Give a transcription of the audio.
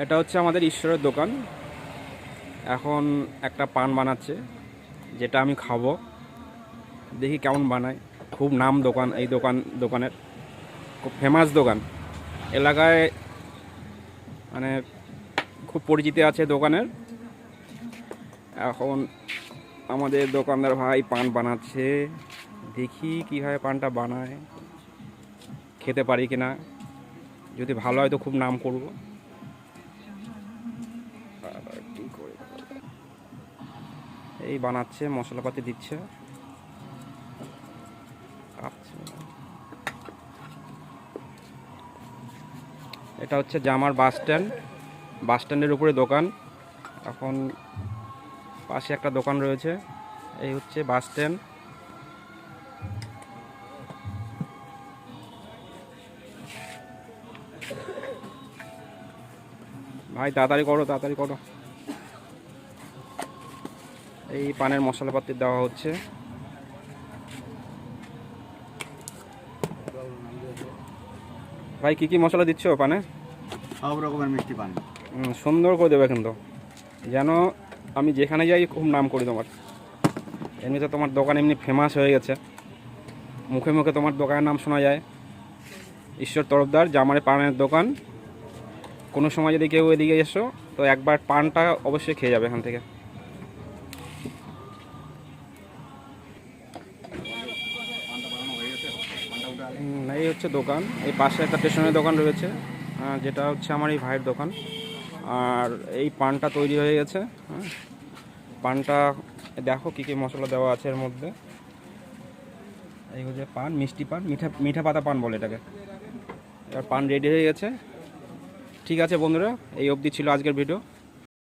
এটা হচ্ছে আমাদের ঈশ্বরের দোকান। এখন একটা পান বানাচ্ছে, যেটা আমি খাবো, দেখি কেমন বানায়। খুব নাম দোকান, এই দোকানের খুব ফেমাস দোকান এলাকায়, মানে খুব পরিচিতি আছে দোকানের। এখন আমাদের দোকানদার ভাই পান বানাচ্ছে, দেখি কীভাবে পানটা বানায়, খেতে পারি কিনা। যদি ভালো হয় তো খুব নাম করব। এই বানাচ্ছে, মশলাপাতি দিচ্ছে। আচ্ছা, এটা হচ্ছে জামার বাস স্ট্যান্ডের উপরে দোকান। এখন পাশে একটা দোকান রয়েছে। এই হচ্ছে বাস স্ট্যান্ড। ভাই তাড়াতাড়ি করো। এই পানের মশলাপাতি দেওয়া হচ্ছে। ভাই কি কি মশলা দিচ্ছ পানে? সব রকমের মিষ্টি পান। সুন্দর করে দেবে কিন্তু, যেন আমি যেখানে যাই খুব নাম করি তোমার। এমনিতে তোমার দোকান এমনি ফেমাস হয়ে গেছে, মুখে মুখে তোমার দোকানের নাম শোনা যায়। ঈশ্বর তরফদার জামারে পানের দোকান। কোনো সময় যদি কেউ এদিকে এসো তো একবার পানটা অবশ্যই খেয়ে যাবে এখান থেকে। এই হচ্ছে দোকান। এই পাশে একটা স্টেশনের দোকান রয়েছে, যেটা হচ্ছে আমার এই ভাইয়ের দোকান। আর এই পানটা তৈরি হয়ে গেছে। পানটা দেখো কী কী মশলা দেওয়া আছে এর মধ্যে। এই হচ্ছে পান, মিষ্টি পান, মিঠা পাতা পান বলে এটাকে। এবার পান রেডি হয়ে গেছে। ঠিক আছে বন্ধুরা, এই অবধি ছিল আজকের ভিডিও।